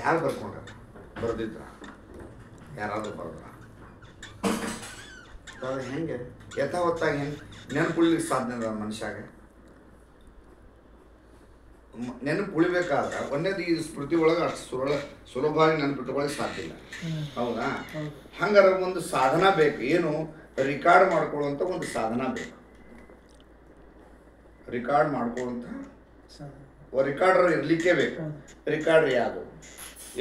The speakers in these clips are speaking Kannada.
ಯಾರು ಬರ್ಕೊಂಡ್ರ ಬರ್ದಿದ್ರ ಯಾರಾದ್ರೂ ಬರೋದ್ರ ಅದು ಹೆಂಗೆ ಯಥಾವತ್ತಾಗಿ ಹೆಂಗೆ ನೆನಪುಳಿಲಿಕ್ಕೆ ಸಾಧ್ಯ ಅದ ಮನುಷ್ಯಾಗ ನೆನಪು ಉಳಿಬೇಕಾದ್ರೆ ಒಂದೇದು ಈ ಸ್ಮೃತಿ ಒಳಗೆ ಅಷ್ಟು ಸುಲಭವಾಗಿ ನೆನಪಿಟ್ಕೊಳ್ಳೋಕೆ ಸಾಧ್ಯ ಇಲ್ಲ ಹೌದಾ ಹಂಗಾರೆ ಒಂದು ಸಾಧನ ಬೇಕು ಏನು ರಿಕಾರ್ಡ್ ಮಾಡ್ಕೊಳ್ಳುವಂಥ ಒಂದು ಸಾಧನ ಬೇಕು ರಿಕಾರ್ಡ್ ಮಾಡ್ಕೊಳ್ಳುವಂಥ ರಿಕಾರ್ಡರ್ ಇರಲಿಕ್ಕೆ ಬೇಕು ರಿಕಾರ್ಡ್ರ್ ಯಾವುದು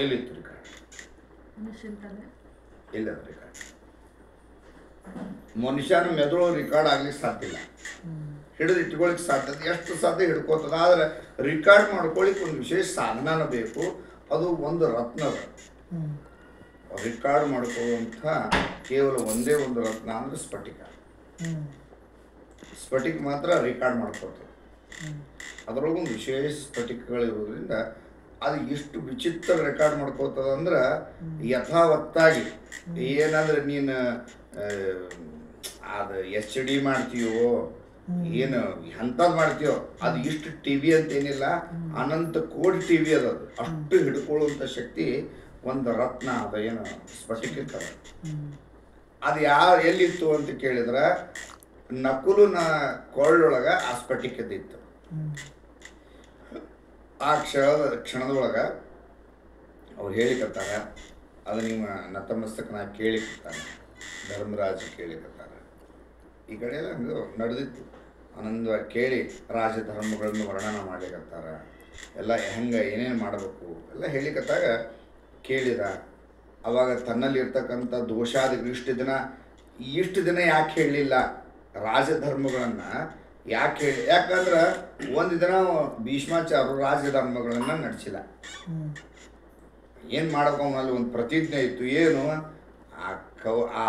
ಎಲ್ಲಿತ್ತು ರಿಕಾರ್ಡ್ ಇಲ್ಲ ರಿಕಾರ್ಡ್ ಮನುಷ್ಯನ ಮೆದುಳು ರಿಕಾರ್ಡ್ ಆಗ್ಲಿಕ್ಕೆ ಸಾಧ್ಯ ಇಲ್ಲ ಹಿಡಿದು ಇಟ್ಕೊಳ್ಳಿಕ್ಕೆ ಸಾಧ್ಯ ಎಷ್ಟು ಸಾಧ್ಯ ಹಿಡ್ಕೋತದ ಆದರೆ ರಿಕಾರ್ಡ್ ಮಾಡ್ಕೊಳ್ಳಿಕ್ಕೆ ಒಂದು ವಿಶೇಷ ಸಾಧನ ಬೇಕು ಅದು ಒಂದು ರತ್ನದ ರಿಕಾರ್ಡ್ ಮಾಡ್ಕೊಳ್ಳುವಂಥ ಕೇವಲ ಒಂದೇ ಒಂದು ರತ್ನ ಅಂದರೆ ಸ್ಫಟಿಕ ಸ್ಫಟಿಕ ಮಾತ್ರ ರಿಕಾರ್ಡ್ ಮಾಡ್ಕೊಳ್ತದೆ ಅದರೊಳಗೊಂದು ವಿಶೇಷ ಸ್ಫಟಿಕಗಳಿರೋದ್ರಿಂದ ಅದು ಎಷ್ಟು ವಿಚಿತ್ರ ರೆಕಾರ್ಡ್ ಮಾಡ್ಕೋತದ ಅಂದ್ರೆ ಯಥಾವತ್ತಾಗಿ ಏನಂದ್ರೆ ನೀನು ಅದು HD ಮಾಡ್ತೀಯೋ ಏನು ಎಂಥದ್ದು ಮಾಡ್ತೀಯೋ ಅದು ಇಷ್ಟು TV ಅಂತ ಏನಿಲ್ಲ ಅನಂತ ಕೋಟಿ TV ಅದು ಅಷ್ಟು ಹಿಡ್ಕೊಳ್ಳುವಂಥ ಶಕ್ತಿ ಒಂದು ರತ್ನ ಅದ ಏನು ಸ್ಫಟಿಕ ಅದು ಎಲ್ಲಿತ್ತು ಅಂತ ಕೇಳಿದ್ರೆ ನಕುಲುನ ಕೊಳ್ಳೊಳಗೆ ಆ ಸ್ಫಟಿಕದಿತ್ತು ಆ ಕ್ಷಣದೊಳಗೆ ಅವ್ರು ಹೇಳಿಕತ್ತಾರ ಅದು ನಿಮ್ಮ ನತಮಸ್ತಕನ ಕೇಳಿಕತ್ತಾನೆ ಧರ್ಮರಾಜ ಕೇಳಿಕತ್ತಾರ ಈ ಕಡೆ ಎಲ್ಲ ಹಂಗೆ ನಡೆದಿತ್ತು ಆನಂದವಾಗಿ ಕೇಳಿ ರಾಜಧರ್ಮಗಳನ್ನು ವರ್ಣನ ಮಾಡ್ಲಿಕತ್ತಾರ ಎಲ್ಲ ಹೆಂಗೆ ಏನೇನು ಮಾಡಬೇಕು ಎಲ್ಲ ಹೇಳಿಕತ್ತಾಗ ಕೇಳಿದ ಅವಾಗ ತನ್ನಲ್ಲಿ ಇರ್ತಕ್ಕಂಥ ದೋಷಾದಿಗಳು ಇಷ್ಟು ದಿನ ಯಾಕೆ ಹೇಳಲಿಲ್ಲ ರಾಜಧರ್ಮಗಳನ್ನು ಯಾಕೆ ಹೇಳಿ ಯಾಕಂದ್ರೆ ಒಂದು ದಿನ ಭೀಷ್ಮಾಚಾರ್ಯರು ರಾಜಧರ್ಮಗಳನ್ನು ನಡೆಸಿಲ್ಲ ಏನು ಮಾಡಬೇಕು ಅವನಲ್ಲಿ ಒಂದು ಪ್ರತಿಜ್ಞೆ ಇತ್ತು ಏನು ಆ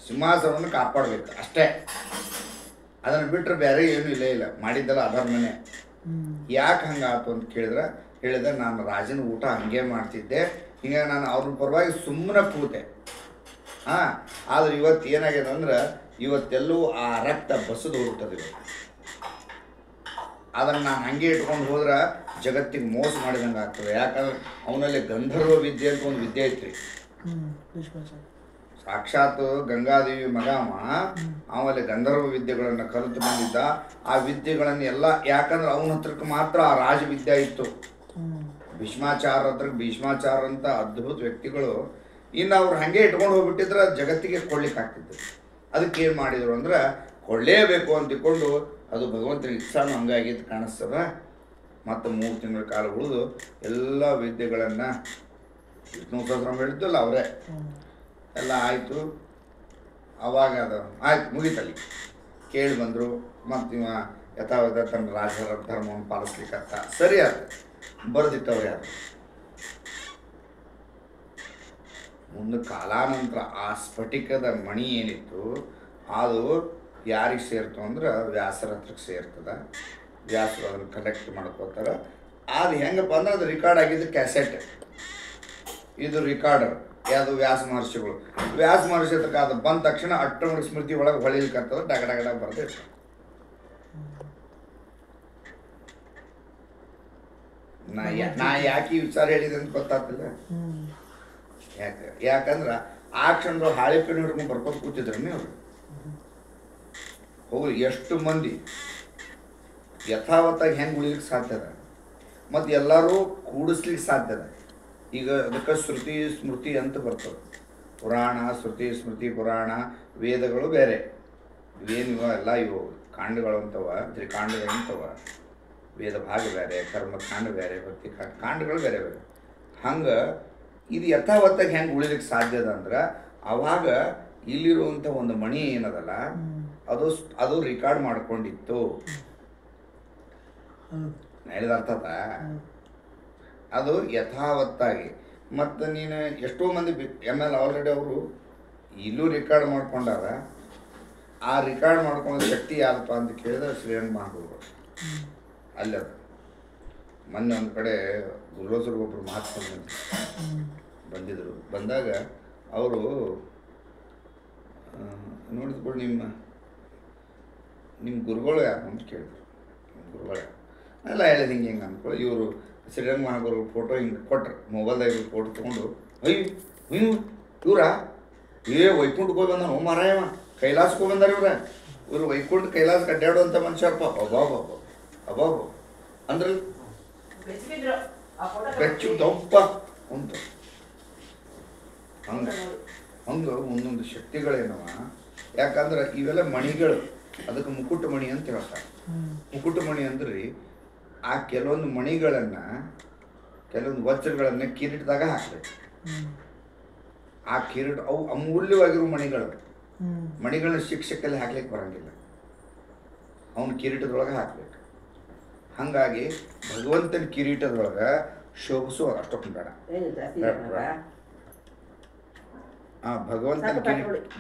ಸಿಂಹಾಸನವನ್ನು ಕಾಪಾಡಬೇಕು ಅಷ್ಟೇ ಅದನ್ನು ಬಿಟ್ಟರೆ ಬೇರೆ ಏನೂ ಇಲ್ಲ ಮಾಡಿದ್ದಲ್ಲ ಅಧರ್ಮನೇ ಯಾಕೆ ಹಂಗಾಯ್ತು ಅಂತ ಹೇಳಿದ್ರೆ ನಾನು ರಾಜನ ಊಟ ಹಂಗೆ ಮಾಡ್ತಿದ್ದೆ ಹಿಂಗಾಗಿ ನಾನು ಅವ್ರ ಪರವಾಗಿ ಸುಮ್ಮನೆ ಕೂತೆ ಆದ್ರೆ ಇವತ್ತು ಏನಾಗಿದೆ ಅಂದ್ರೆ ಇವತ್ತೆಲ್ಲವೂ ಆ ರಕ್ತ ಬಸದು ಹೋಗ್ತದೆ ಅದನ್ನು ನಾನು ಹಂಗೆ ಇಟ್ಕೊಂಡು ಹೋದ್ರೆ ಜಗತ್ತಿಗೆ ಮೋಸ ಮಾಡಿದಂಗೆ ಆಗ್ತದೆ ಯಾಕಂದ್ರೆ ಅವನಲ್ಲಿ ಗಂಧರ್ವ ವಿದ್ಯೆ ಅಂತ ಒಂದು ವಿದ್ಯೆ ಐತ್ರಿ ಸಾಕ್ಷಾತ್ ಗಂಗಾದೇವಿ ಮಗಾಮ ಆಮೇಲೆ ಗಂಧರ್ವ ವಿದ್ಯೆಗಳನ್ನು ಕಲಿತು ಬಂದಿದ್ದ ಆ ವಿದ್ಯೆಗಳನ್ನು ಎಲ್ಲ ಯಾಕಂದ್ರೆ ಅವನ ಹತ್ರಕ್ಕೆ ಮಾತ್ರ ಆ ರಾಜವಿದ್ಯೆ ಇತ್ತು ಭೀಷ್ಮಾಚಾರ್ಯ ಹತ್ರಕ್ಕೆ ಭೀಷ್ಮಾಚಾರ್ಯ ಅಂತ ಅದ್ಭುತ ವ್ಯಕ್ತಿಗಳು ಇನ್ನು ಅವ್ರು ಹಾಗೆ ಇಟ್ಕೊಂಡು ಹೋಗ್ಬಿಟ್ಟಿದ್ರೆ ಜಗತ್ತಿಗೆ ಕೊಡ್ಲಿಕ್ಕೆ ಆಗ್ತಿತ್ತು ಅದಕ್ಕೆ ಏನು ಮಾಡಿದರು ಅಂದ್ರೆ ಕೊಳ್ಳೇಬೇಕು ಅಂತಿಕೊಂಡು ಅದು ಭಗವಂತನ ಇಚ್ಛಾನು ಹಂಗಾಗಿದ್ದು ಕಾಣಿಸ್ತದ ಮತ್ತು 3 ತಿಂಗಳ ಕಾಲ ಉಳಿದು ಎಲ್ಲ ವಿದ್ಯೆಗಳನ್ನು ವಿಷ್ಣು ಸಹಸ್ರನಾಮ ಹೇಳಿದ್ದಲ್ಲ ಅವರೇ ಎಲ್ಲ ಆಯಿತು ಅವಾಗ ಅದು ಆಯ್ತು ಮುಗೀತಲ್ಲಿ ಕೇಳಿ ಬಂದರು ಮತ್ತು ಇವ ಯಥಾವಥ ತನ್ನ ರಾಜರ ಧರ್ಮವನ್ನು ಪಾಲಿಸ್ಲಿಕ್ಕತ್ತ ಸರಿ ಆಯ್ತು ಬರೆದಿಟ್ಟವ್ರು ಯಾರು ಮುಂದೆ ಕಾಲಾನಂತರ ಆ ಸ್ಫಟಿಕದ ಮಣಿ ಏನಿತ್ತು ಅದು ಯಾರಿಗೆ ಸೇರ್ತು ಅಂದ್ರೆ ವ್ಯಾಸರ ಹತ್ರಕ್ಕೆ ಸೇರ್ತದೆ ವ್ಯಾಸರು ಅದನ್ನು ಕಲೆಕ್ಟ್ ಮಾಡ್ಕೋತಾರೆ ಅದು ಹೆಂಗಪ್ಪ ಅಂದ್ರೆ ಅದು ರಿಕಾರ್ಡ್ ಆಗಿದ್ದು ಕ್ಯಾಸೆಟ್ ಇದು ರಿಕಾರ್ಡರ್ ಯಾವುದು ವ್ಯಾಸ ಮಹರ್ಷಿ ಹತ್ರಕ್ಕೆ ಅದು ಬಂದ ತಕ್ಷಣ ಅಟ್ಟಮಡಿ ಸ್ಮೃತಿ ಒಳಗೆ ಹೊಳಿಲಿಕ್ಕತ್ತದ ಡಗಡಗಡ ಬರ್ದಿರ್ತಾರೆ ನಾ ಯಾಕೆ ಈ ವಿಚಾರ ಹೇಳಿದೆ ಅಂತ ಗೊತ್ತಾಗ್ತಿಲ್ಲ ಯಾಕಂದ್ರೆ ಆ ಕ್ಷಣದೊಳಗೆ ಹಾಳಿ ಪೆನ್ ಹಿಡ್ಕೊಂಡು ಬರ್ಕೋತ ಕೂತಿದ್ರು ನೀವು ಹೋಗ್ಲಿ ಎಷ್ಟು ಮಂದಿ ಯಥಾವತ್ತಾಗಿ ಹೆಂಗೆ ಉಳಿಲಿಕ್ಕೆ ಸಾಧ್ಯ ಅದ ಮತ್ತು ಎಲ್ಲರೂ ಕೂಡಿಸ್ಲಿಕ್ಕೆ ಸಾಧ್ಯ ಅದ ಈಗ ಅದಕ್ಕೆ ಶ್ರುತಿ ಸ್ಮೃತಿ ಅಂತ ಬರ್ತದೆ ಪುರಾಣ ಶ್ರುತಿ ಸ್ಮೃತಿ ಪುರಾಣ ವೇದಗಳು ಬೇರೆ ಇವೇನಿವ ಎಲ್ಲ ಇವು ಕಾಂಡಗಳು ಅಂತವ ತ್ರಿಕಾಂಡಗಳು ಅಂತವ ವೇದ ಭಾಗ ಬೇರೆ ಕರ್ಮಕಾಂಡ ಬೇರೆ ಭಕ್ತಿ ಕಾಂಡಗಳು ಬೇರೆ ಹಂಗೆ ಇದು ಯಥಾವತ್ತಾಗಿ ಹೆಂಗೆ ಉಳಿಲಿಕ್ಕೆ ಸಾಧ್ಯ ಅದ ಅಂದ್ರೆ ಅವಾಗ ಇಲ್ಲಿರುವಂಥ ಒಂದು ಮಣಿ ಏನದಲ್ಲ ಅದು ರಿಕಾರ್ಡ್ ಮಾಡ್ಕೊಂಡಿತ್ತು ಹೇಳಿದ ಅರ್ಥದ ಅದು ಯಥಾವತ್ತಾಗಿ ಮತ್ತು ನೀನು ಎಷ್ಟೋ ಮಂದಿ ML ಆಲ್ರೆಡಿ ಅವರು ಇಲ್ಲೂ ರಿಕಾರ್ಡ್ ಮಾಡ್ಕೊಂಡಾರ ಆ ರಿಕಾರ್ಡ್ ಮಾಡ್ಕೊಳ್ಳೋ ಶಕ್ತಿ ಯಾರಪ್ಪ ಅಂತ ಕೇಳಿದ್ರೆ ಶ್ರೀರಂಗ ಮಹಾಗುರುಗಳು ಅಲ್ಲಿ ಅದು ಮೊನ್ನೆ ಒಂದು ಕಡೆ ಗುರುಸರಿಗೊಬ್ಬರು ಮಹಾತ್ಮ ಬಂದಿದ್ದರು ಬಂದಾಗ ಅವರು ನೋಡಿದ್ಬಿಟ್ಟು ನಿಮ್ಮ ಗುರುಗಳು ಯಾರು ಅಂತ ಕೇಳಿದ್ರು ಗುರುಗಳು ಎಲ್ಲ ಹೇಳಿದ ಹಿಂಗೆ ಅಂದ್ಕೊಳ್ಳಿ ಇವರು ಶ್ರೀರಂಗ ಮಹಾಗುರು ಫೋಟೋ ಹಿಂಗೆ ಕೊಟ್ರು, ಮೊಬೈಲ್ದಾಗ ಫೋಟೋ ತೊಗೊಂಡು ಅಯ್ಯೋ ಅಯ್ಯೋ ಇವ್ರಾ ವೈಕುಂಠಕ್ಕೆ ಹೋಗಿ ಬಂದ ಮಾರಾಯವ, ಕೈಲಾಸಕ್ಕೆ ಹೋಗಿ ಬಂದಾರ ಇವ್ರು ವೈಕುಂಠ ಕೈಲಾಸಕ್ಕೆ ಅಡ್ಡಾಡುವಂಥ ಮನುಷ್ಯಪ್ಪ. ಅಬ್ಬಾಬ ಅಬ್ಬಾಬ ಅಂದ್ರೆ ಬೆಚ್ಚು ದಪ್ಪ ಅಂತ. ಹಂಗೆ ಒಂದೊಂದು ಶಕ್ತಿಗಳೇನವ. ಯಾಕಂದ್ರೆ ಇವೆಲ್ಲ ಮಣಿಗಳು, ಅದಕ್ಕೆ ಮುಕುಟ ಮಣಿ ಅಂತ ಹೇಳ್ತಾರೆ. ಮುಕುಟ ಮಣಿ ಅಂದ್ರೆ ಆ ಕೆಲವೊಂದು ಮಣಿಗಳನ್ನು, ಕೆಲವೊಂದು ವಜ್ರಗಳನ್ನು ಕಿರೀಟದಾಗ ಹಾಕ್ಬೇಕು. ಆ ಕಿರೀಟ ಅವು ಅಮೂಲ್ಯವಾಗಿರೋ ಮಣಿಗಳು. ಮಣಿಗಳನ್ನ ಶಿಕ್ಷಕಲ್ಲಿ ಹಾಕ್ಲಿಕ್ಕೆ ಬರಂಗಿಲ್ಲ, ಅವನ ಕಿರೀಟದೊಳಗೆ ಹಾಕ್ಬೇಕು. ಹಾಗಾಗಿ ಭಗವಂತನ ಕಿರೀಟದೊಳಗೆ ಶೋಭಿಸು ಅಷ್ಟೊಂದು ಬೇಡ.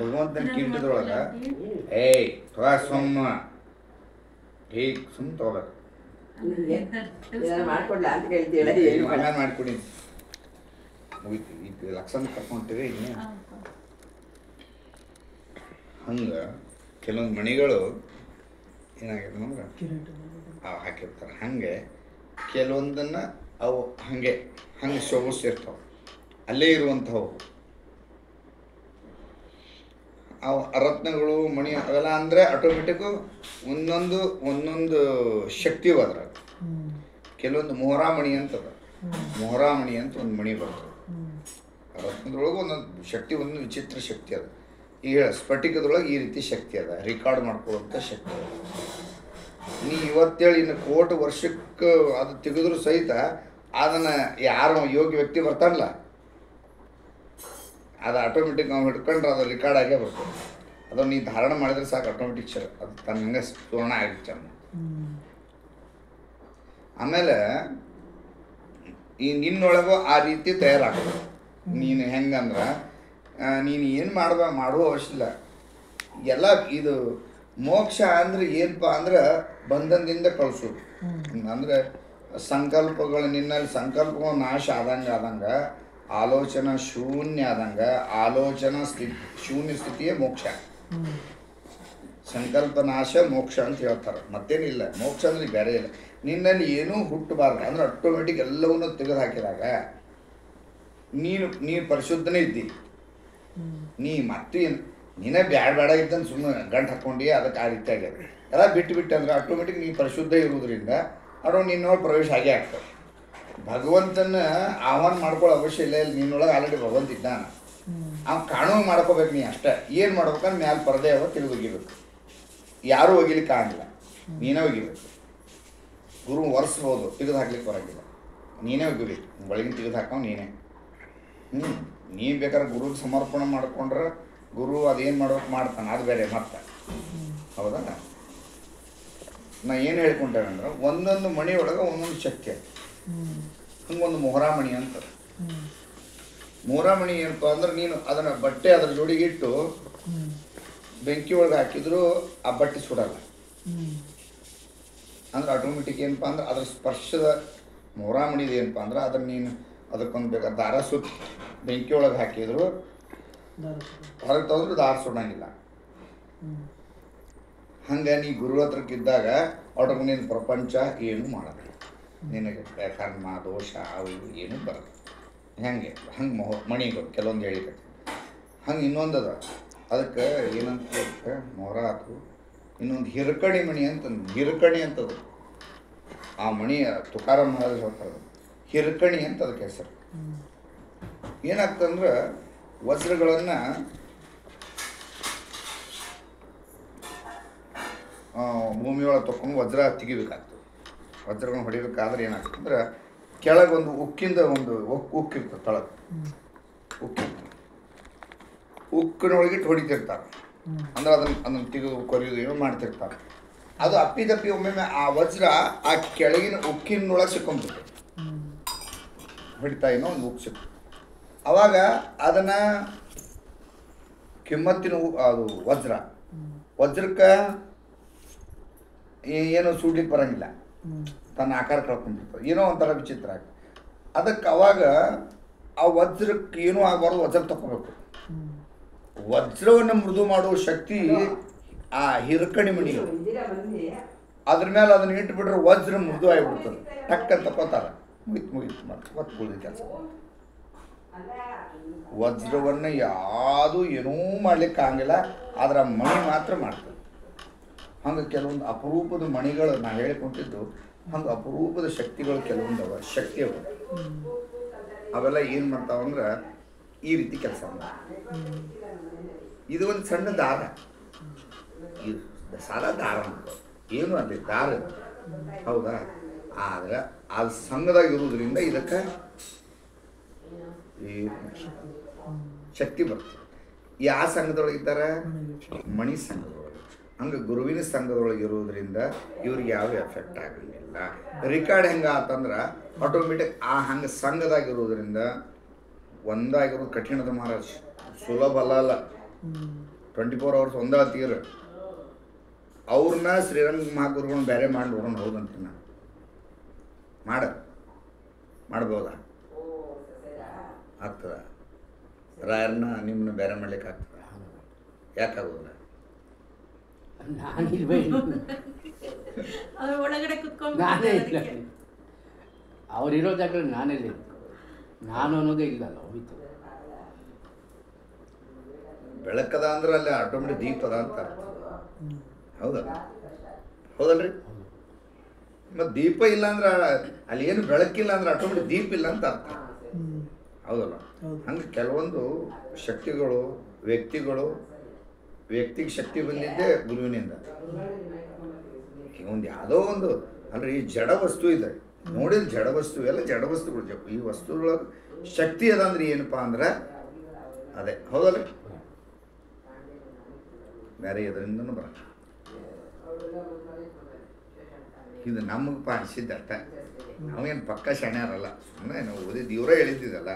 ಭಗವಂತನ ಕಿರೀಟದೊಳಗೆ ಸುಮ್ಮ ಹೀಗೆ ಸುಮ್ಮ ತಗೋಬೇಕು. ಮಾಡ್ಕೊಡಿ ಮುಗಿತು. ಈಗ ಲಕ್ಷಣ ಕರ್ಕೊಂತೀವಿ. ಇನ್ನೇ ಹಂಗೆ ಕೆಲವೊಂದು ಮಣಿಗಳು ಏನಾಗಿದೆ ಅಂದ್ರೆ ಅವು ಹಾಕಿರ್ತಾರೆ. ಹಾಗೆ ಕೆಲವೊಂದನ್ನು ಅವು ಹಂಗೆ ಶೋಭಿಸಿರ್ತಾವೆ, ಅಲ್ಲೇ ಇರುವಂಥವು ಅವು ರತ್ನಗಳು ಮಣಿ ಅವೆಲ್ಲ. ಅಂದರೆ ಆಟೋಮೆಟಿಕ್ಕು ಒಂದೊಂದು ಶಕ್ತಿ ಅದ್ರಾಗ. ಕೆಲವೊಂದು ಮೊಹರಾಮಣಿ ಅಂತದ, ಮೊಹರಾಮಣಿ ಅಂತ ಒಂದು ಮಣಿ ಬರ್ತದೆ. ರತ್ನದೊಳಗೆ ಒಂದೊಂದು ಶಕ್ತಿ, ಒಂದೊಂದು ವಿಚಿತ್ರ ಶಕ್ತಿ ಅದ. ಈಗ ಸ್ಫಟಿಕದೊಳಗೆ ಈ ರೀತಿ ಶಕ್ತಿ ಅದ, ರೆಕಾರ್ಡ್ ಮಾಡ್ಕೊಳ್ಳುವಂಥ ಶಕ್ತಿ ಅದ. ನೀ ಇವತ್ತೇಳಿ ಇನ್ನು ಕೋಟಿ ವರ್ಷಕ್ಕೆ ಅದು ತೆಗೆದ್ರು ಸಹಿತ ಅದನ್ನು ಯಾರು ಯೋಗ್ಯ ವ್ಯಕ್ತಿ ಬರ್ತಾನಲ್ಲ, ಅದು ಆಟೋಮೆಟಿಕ್ ನಾವು ಹಿಡ್ಕೊಂಡ್ರೆ ಅದು ರೆಕಾರ್ಡ್ ಆಗೇ ಬರ್ತದೆ. ಅದನ್ನು ನೀ ಧಾರಣ ಮಾಡಿದ್ರೆ ಸಾಕು, ಆಟೋಮೆಟಿಕ್ ಅದು ತನ್ನ ಹಂಗೆ ಪೂರ್ಣ ಆಗಿರ್ತ. ಆಮೇಲೆ ಈ ನಿನ್ನೊಳಗೂ ಆ ರೀತಿ ತಯಾರಾಗೋದು. ನೀನು ಹೆಂಗಂದ್ರೆ ನೀನು ಏನು ಮಾಡುವ ಅವಶ್ಯ ಇಲ್ಲ. ಎಲ್ಲ ಇದು ಮೋಕ್ಷ ಅಂದ್ರೆ ಏನಪ್ಪ ಅಂದ್ರೆ ಬಂಧನದಿಂದ ಕಳಿಸೋದು. ಅಂದರೆ ಸಂಕಲ್ಪಗಳು, ನಿನ್ನಲ್ಲಿ ಸಂಕಲ್ಪಗಳು ನಾಶ ಆದಂಗೆ ಆಲೋಚನಾ ಶೂನ್ಯ ಆದಂಗೆ, ಶೂನ್ಯ ಸ್ಥಿತಿಯೇ ಮೋಕ್ಷ. ಸಂಕಲ್ಪ ನಾಶ ಮೋಕ್ಷ ಅಂತ ಹೇಳ್ತಾರೆ, ಮತ್ತೇನಿಲ್ಲ. ಮೋಕ್ಷ ಅಂದ್ರೆ ಬೇರೆ ಇಲ್ಲ. ನಿನ್ನಲ್ಲಿ ಏನೂ ಹುಟ್ಟಬಾರ್ದು ಅಂದ್ರೆ ಆಟೋಮೆಟಿಕ್ ಎಲ್ಲವನ್ನೂ ತೆಗೆದು ಹಾಕಿದಾಗ ನೀನು ಪರಿಶುದ್ಧನೇ ಇದ್ದಿ. ಮತ್ತೇನು ನೀನೇ ಬೇಡ ಇದ್ದಂಗೆ ಸುಮ್ಮನೆ ಗಂಟು ಹಾಕ್ಕೊಂಡು ಅದಕ್ಕೆ ಆ ರೀತಿ ಆಗ್ಯದ. ಎಲ್ಲ ಬಿಟ್ಟು ಅಂದ್ರೆ ಆಟೋಮೆಟಿಕ್ ನೀ ಪರಿಶುದ್ಧ ಇರುವುದರಿಂದ ಅದು ನಿನ್ನೊಳಗೆ ಪ್ರವೇಶ ಆಗೇ ಆಗ್ತದೆ. ಭಗವಂತನ ಆಹ್ವಾನ ಮಾಡ್ಕೊಳ್ಳೋ ಅವಶ್ಯ ಇಲ್ಲ. ಇಲ್ಲಿ ನಿನ್ನೊಳಗೆ ಆಲ್ರೆಡಿ ಭಗವಂತ ಇದ್ದಾನ. ಅವ್ನು ಕಾಣುವಂಗೆ ಮಾಡ್ಕೋಬೇಕು. ನೀ ಅಷ್ಟೇ ಏನು ಮಾಡ್ಬೇಕಂದ್ರೆ ಮ್ಯಾಲೆ ಪರದೆ ಅವ ತೆಗೆದು ಒಗಿಬೇಕು. ಯಾರೂ ಒಗಿಲಿಕ್ಕೆ ಆಗಂಗಿಲ್ಲ, ನೀನೇ ಒಗಿಬೇಕು. ಗುರು ಒರೆಸ್ಬೋದು, ತೆಗೆದು ಹಾಕ್ಲಿಕ್ಕೆ ಬರೋಂಗಿಲ್ಲ, ನೀನೇ ಒಗಿಬೇಕು. ಒಳಗಿನ ತೆಗೆದು ಹಾಕೋ ನೀನೇ. ನೀ ಬೇಕಾದ್ರೆ ಗುರುಗೆ ಸಮರ್ಪಣೆ ಮಾಡ್ಕೊಂಡ್ರೆ ಗುರು ಅದೇನು ಮಾಡ್ಬೇಕು ಮಾಡ್ತಾನೆ, ಅದು ಬೇರೆ ಮತ್ತೆ. ಹೌದಾ? ನಾ ಏನು ಹೇಳ್ಕೊಂಡೇವೆ ಅಂದ್ರೆ ಒಂದೊಂದು ಮಣಿ ಒಳಗೆ ಒಂದೊಂದು ಶಕ್ತಿ. ಹಂಗೊಂದು ಮೊಹರಾಮಣಿ ಅಂತ. ಮೊಹರಾಮಣಿ ಏನಪ್ಪ ಅಂದ್ರೆ ನೀನು ಅದನ್ನು ಬಟ್ಟೆ ಅದ್ರ ಜೋಡಿಗಿಟ್ಟು ಬೆಂಕಿ ಒಳಗೆ ಹಾಕಿದ್ರು ಆ ಬಟ್ಟೆ ಸುಡಲ್ಲ. ಅಂದ್ರೆ ಆಟೋಮೆಟಿಕ್ ಏನಪ್ಪ ಅಂದ್ರೆ ಅದ್ರ ಸ್ಪರ್ಶದ ಮೊಹರಾಮಣಿದು ಏನಪ್ಪ ಅಂದ್ರೆ ಅದನ್ನು ನೀನು ಅದಕ್ಕೊಂದು ಬೇಕಾದ ದಾರ ಸುತ್ತ ಬೆಂಕಿ ಒಳಗೆ ಹಾಕಿದ್ರು ಹೊರಗೆ ತೆಗೆದ್ರು ದಾರ ಸುಡಂಗಿಲ್ಲ. ಹಂಗೆ ನೀ ಗುರು ಹತ್ರಕ್ಕಿದ್ದಾಗ ಅವ್ರಿಗೆ ನೀನು ಪ್ರಪಂಚ ಏನೂ ಮಾಡೋದು, ನಿನಗೆ ಕರ್ಮ ದೋಷ ಅವು ಏನೂ ಬರೋದು. ಹಂಗೆ ಮಣಿಗಳು ಕೆಲವೊಂದು ಹೇಳಿಕತ್ತಿ. ಹಂಗೆ ಇನ್ನೊಂದು ಅದ, ಅದಕ್ಕೆ ಏನಂತ ಮೊಹರ ಆತು. ಇನ್ನೊಂದು ಹಿರಕಣಿ ಮಣಿ ಅಂತ, ಹಿರಕಣಿ ಅಂತದು. ಆ ಮಣಿ ತುಕಾರಾಮ್ ಮಹಾರಾಜ್ ಹೇಳ್ತಾರೆ, ಹಿರಕಣಿ ಅಂತ ಅದಕ್ಕೆ ಹೆಸರು. ಏನಾಗ್ತಂದ್ರೆ ವಜ್ರಗಳನ್ನು ಭೂಮಿಯೊಳಗೆ ತೊಗೊಂಡು ವಜ್ರ ತೆಗಿಬೇಕಾಗ್ತದೆ. ವಜ್ರಗಳನ್ನು ಹೊಡಿಬೇಕಾದ್ರೆ ಏನಾಗ್ತದೆ ಅಂದ್ರೆ ಕೆಳಗೊಂದು ಉಕ್ಕಿಂದ ಒಂದು ಉಕ್ಕಿರ್ತದೆ, ತಳಗೆ ಉಕ್ಕಿರ್ತದೆ. ಉಕ್ಕಿನೊಳಗಿಟ್ಟು ಹೊಡಿತಿರ್ತಾರೆ. ಅಂದ್ರೆ ಅದನ್ನು ತೆಗೆದು ಕೊರಿಯೋದು ಏನೋ ಮಾಡ್ತಿರ್ತಾರೆ. ಅದು ಅಪ್ಪಿದಪ್ಪಿ ಒಮ್ಮೊಮ್ಮೆ ಆ ವಜ್ರ ಆ ಕೆಳಗಿನ ಉಕ್ಕಿನೊಳಗೆ ಸಿಕ್ಕೊಂಬಿಡ್ತದೆ. ಹೊಡಿತಾ ಏನೋ ಒಂದು ಉಕ್ಕು ಸಿಕ್ಕು. ಅವಾಗ ಅದನ್ನು ಕಿಮ್ಮತ್ತಿನ ಅದು ವಜ್ರಕ್ಕೆ ಏನೋ ಸೂಡ್ಲಿಕ್ಕೆ ಬರೋಂಗಿಲ್ಲ, ತನ್ನ ಆಕಾರ ಕಳ್ಕೊಂಡಿರ್ತದೆ, ಏನೋ ಒಂಥರ ವಿಚಿತ್ರ ಆಗಿ. ಅದಕ್ಕೆ ಅವಾಗ ಆ ವಜ್ರಕ್ಕೆ ಏನೂ ಆಗಬಾರ್ದು, ವಜ್ರ ತಗೋಬೇಕು. ವಜ್ರವನ್ನು ಮೃದು ಮಾಡುವ ಶಕ್ತಿ ಆ ಹಿರಕಣಿ ಮಣಿ. ಅದ್ರ ಮೇಲೆ ಅದನ್ನ ಇಟ್ಬಿಟ್ರೆ ವಜ್ರ ಮೃದು ಆಗಿಬಿಡ್ತದೆ, ಟಕ್ ಅಂತ ತಗೋತಾರೆ. ಮುಗಿತು ಮತ್ತು ಉಳಿದ ಕೆಲಸ. ವಜ್ರವನ್ನು ಯಾವುದು ಏನೂ ಮಾಡ್ಲಿಕ್ಕೆ ಆಗಂಗಿಲ್ಲ, ಆದ್ರೆ ಮಣಿ ಮಾತ್ರ ಮಾಡ್ತದೆ. ಹಂಗೆ ಕೆಲವೊಂದು ಅಪರೂಪದ ಮಣಿಗಳು ನಾ ಹೇಳಿಕೊಟ್ಟಿದ್ದು, ಹಂಗೆ ಅಪರೂಪದ ಶಕ್ತಿಗಳು ಕೆಲವೊಂದು ಅವ, ಶಕ್ತಿ ಅವ. ಅವೆಲ್ಲ ಏನು ಮಾಡ್ತಾವಂದ್ರೆ ಈ ರೀತಿ ಕೆಲಸ ಮಾಡ್ತಾವೆ. ಇದು ಒಂದು ಸಣ್ಣ ದಾರ, ಇದು ಸಾಲ ದಾರ ಮಾಡ್ತಾವೆ, ಏನು ಅಲ್ಲಿ ದಾರ, ಹೌದಾ? ಆದ್ರೆ ಅದು ಸಂಘದಾಗ ಇರೋದ್ರಿಂದ ಇದಕ್ಕೆ ಈ ಶಕ್ತಿ ಬರ್ತದೆ. ಯಾವ ಸಂಘದೊಳಗೆ ಇದ್ದಾರೆ? ಮಣಿ ಸಂಘದೊಳಗೆ. ಹಂಗೆ ಗುರುವಿನ ಸಂಘದೊಳಗೆ ಇರೋದ್ರಿಂದ ಇವ್ರಿಗೆ ಯಾವ ಎಫೆಕ್ಟ್ ಆಗಂಗಿಲ್ಲ. ರಿಕಾರ್ಡ್ ಹೆಂಗೆ ಆತಂದ್ರೆ ಆಟೋಮೆಟಿಕ್ ಆ ಹಂಗೆ ಸಂಘದಾಗಿರೋದ್ರಿಂದ ಒಂದಾಗಿರೋದು ಕಠಿಣದ ಮಹಾರಾಜ್, ಸುಲಭ ಅಲ್ಲ. 24 hours ಒಂದೇ ತೀರ ಅವ್ರನ್ನ ಶ್ರೀರಂಗ ಮಹಾಗುರುಗಳನ್ನ ಬೇರೆ ಮಾಡಿ ನೋಡೋಣ. ಹೌದಂತ ನಾನು ಮಾಡ್ಬೋದಾ? ಆಗ್ತದ? ರಾಯರನ್ನ ನಿಮ್ಮನ್ನ ಬೇರೆ ಮಾಡ್ಲಿಕ್ಕೆ ಆಗ್ತದ? ಯಾಕಾಗೋದಿಲ್ಲ? ಅವ್ರಿರೋ ಜಾಗದಲ್ಲಿ ನಾನೆಲ್ಲಿ, ನಾನು ಅನ್ನೋದೇ ಇಲ್ಲಲ್ಲ, ಹೋಯ್ತು. ಬೆಳಕದ ಅಂದ್ರೆ ಅಲ್ಲಿ ಆಟೋಮೆಟಿಕ್ ದೀಪ ಅದ ಅಂತ ಅರ್ಥ. ಹೌದಲ್ಲ? ಹೌದಲ್ರಿ? ಮತ್ತು ದೀಪ ಇಲ್ಲ ಅಂದ್ರೆ ಅಲ್ಲಿ ಏನು ಬೆಳಕಿಲ್ಲ ಅಂದ್ರೆ ಆಟೋಮೆಟಿಕ್ ದೀಪ ಇಲ್ಲ ಅಂತ ಅರ್ಥ. ಹೌದಲ್ಲ? ಹಂಗೆ ಕೆಲವೊಂದು ಶಕ್ತಿಗಳು, ವ್ಯಕ್ತಿಗೆ ಶಕ್ತಿ ಬಂದಿದ್ದೆ ಗುರುವಿನಿಂದ. ಈಗ ಒಂದು ಯಾವುದೋ ಒಂದು ಅಂದ್ರೆ ಈ ಜಡ ವಸ್ತು ಇದೆ ನೋಡಿದ, ಜಡ ವಸ್ತು ಎಲ್ಲ ಜಡ ವಸ್ತುಗಳು. ಈ ವಸ್ತುಗಳೊಳಗೆ ಶಕ್ತಿ ಅದ ಅಂದ್ರೆ ಏನಪ್ಪಾ ಅಂದ್ರೆ ಅದೇ. ಹೌದಲ್ಲ? ಬೇರೆ ಎದರಿಂದನೂ ಬರಲ್ಲ. ಇದು ನಮಗೆ ಪಾಲಿಸಿದ್ದ ಅರ್ಥ. ನಾವೇನು ಪಕ್ಕ ಶಾಣ್ಯಾರಲ್ಲ, ಸುಮ್ಮನೆ ನಾವು ಓದಿದ್ದು ಇವರೇ ಹೇಳಿದ್ದಲ್ಲ.